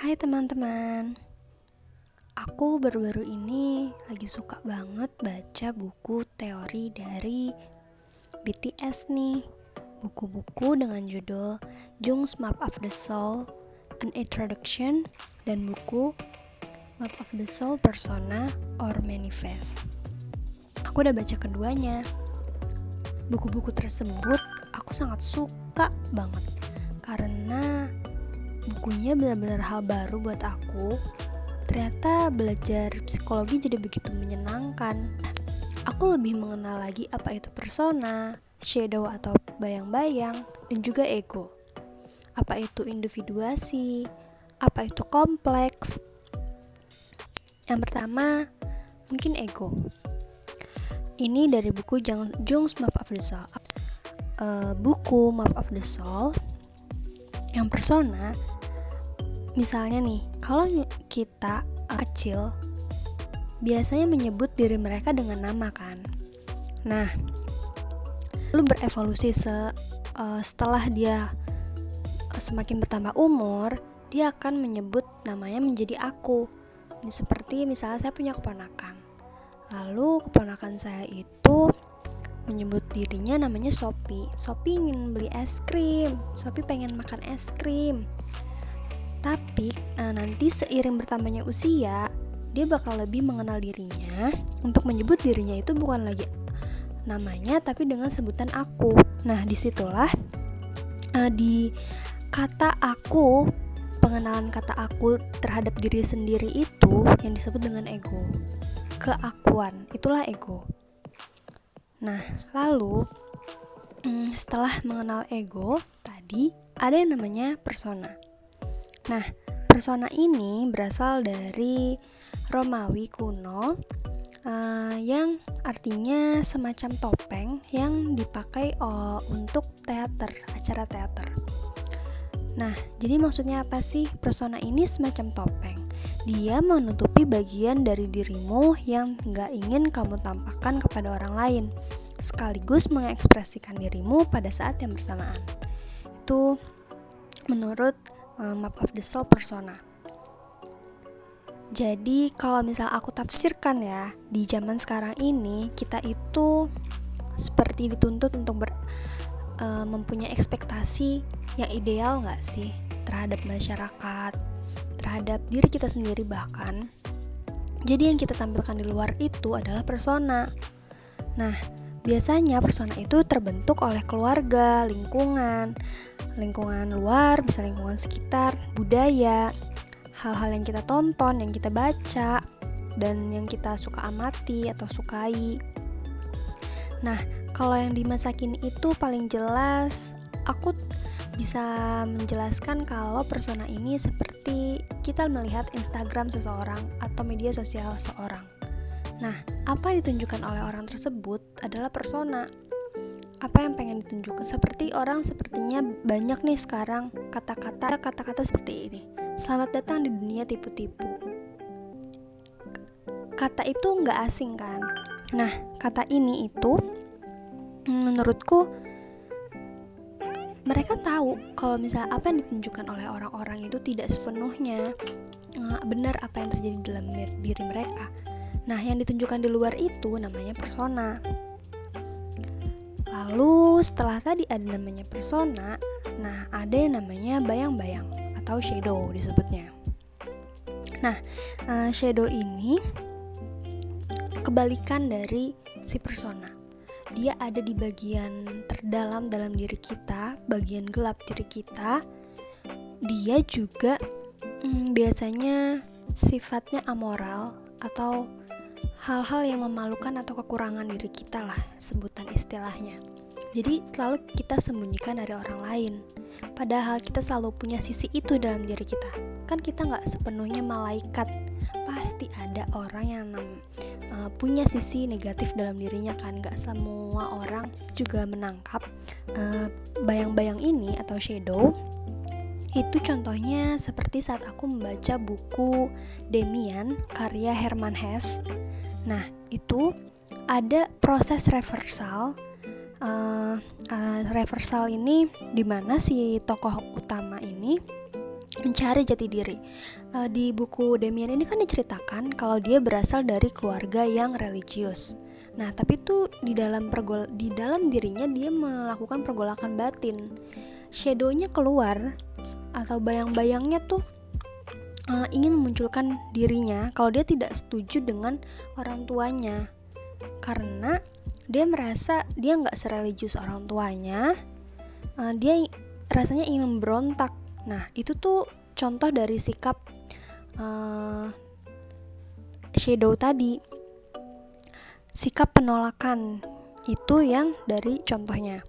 Hai teman-teman, aku baru-baru ini lagi suka banget baca buku teori dari BTS nih. Buku-buku dengan judul Jung's Map of the Soul, An Introduction, dan buku Map of the Soul Persona or Manifest. Aku udah baca keduanya. Buku-buku tersebut aku sangat suka banget karena bukunya benar-benar hal baru buat aku. Ternyata belajar psikologi jadi begitu menyenangkan. Aku lebih mengenal lagi apa itu persona, shadow atau bayang-bayang, dan juga ego. Apa itu individuasi, apa itu kompleks. Yang pertama, mungkin ego. Ini dari buku Jung's Map of the Soul. Buku Map of the Soul yang persona, misalnya nih, kalau kita kecil biasanya menyebut diri mereka dengan nama kan. Nah, lalu berevolusi setelah dia semakin bertambah umur, dia akan menyebut namanya menjadi aku. Ini seperti misalnya saya punya keponakan. Lalu keponakan saya itu menyebut dirinya namanya Sophie. Sophie ingin beli es krim. Sophie pengen makan es krim. Tapi nanti seiring bertambahnya usia, dia bakal lebih mengenal dirinya untuk menyebut dirinya itu bukan lagi namanya tapi dengan sebutan aku. Nah, disitulah di kata aku, pengenalan kata aku terhadap diri sendiri itu yang disebut dengan ego. Keakuan, itulah ego. Nah, lalu setelah mengenal ego tadi, ada yang namanya persona. Nah, persona ini berasal dari Romawi kuno yang artinya semacam topeng yang dipakai untuk teater, acara teater. Nah, jadi maksudnya apa sih? Persona ini semacam topeng. Dia menutupi bagian dari dirimu yang gak ingin kamu tampakkan kepada orang lain, sekaligus mengekspresikan dirimu pada saat yang bersamaan. Itu menurut Map of the Soul persona. Jadi kalau misal aku tafsirkan ya, di zaman sekarang ini kita itu seperti dituntut untuk mempunyai ekspektasi yang ideal gak sih terhadap masyarakat, terhadap diri kita sendiri bahkan. Jadi yang kita tampilkan di luar itu adalah persona. Nah, biasanya persona itu terbentuk oleh keluarga, lingkungan luar, bisa lingkungan sekitar, budaya, hal-hal yang kita tonton, yang kita baca, dan yang kita suka amati atau sukai. Nah, kalau yang di masa kini itu paling jelas, aku bisa menjelaskan kalau persona ini seperti kita melihat Instagram seseorang atau media sosial seseorang. Nah, apa yang ditunjukkan oleh orang tersebut adalah persona. Apa yang pengen ditunjukkan? Seperti orang sepertinya banyak nih sekarang kata-kata seperti ini. Selamat datang di dunia tipu-tipu. Kata itu nggak asing kan? Nah, kata ini itu menurutku mereka tahu kalau misalnya apa yang ditunjukkan oleh orang-orang itu tidak sepenuhnya benar apa yang terjadi dalam diri mereka. Nah, yang ditunjukkan di luar itu namanya persona. Lalu setelah tadi ada namanya persona, nah ada yang namanya bayang-bayang atau shadow disebutnya. Nah, shadow ini kebalikan dari si persona. Dia ada di bagian terdalam dalam diri kita, bagian gelap diri kita. Dia juga biasanya sifatnya amoral atau hal-hal yang memalukan atau kekurangan diri kita lah sebutan istilahnya. Jadi selalu kita sembunyikan dari orang lain, padahal kita selalu punya sisi itu dalam diri kita. Kan kita gak sepenuhnya malaikat, pasti ada orang yang punya sisi negatif dalam dirinya kan. Gak semua orang juga menangkap bayang-bayang ini atau shadow. Itu contohnya seperti saat aku membaca buku Demian karya Hermann Hesse. Nah, itu ada proses reversal. Reversal ini dimana si tokoh utama ini mencari jati diri. Di buku Damien ini kan diceritakan kalau dia berasal dari keluarga yang religius. Nah, tapi tuh di dalam dirinya dia melakukan pergolakan batin. Shadow-nya keluar atau bayang-bayangnya tuh ingin memunculkan dirinya kalau dia tidak setuju dengan orang tuanya, karena dia merasa dia nggak sereligius orang tuanya. Dia rasanya ingin memberontak. Nah, itu tuh contoh dari sikap Shadow tadi, sikap penolakan itu yang dari contohnya.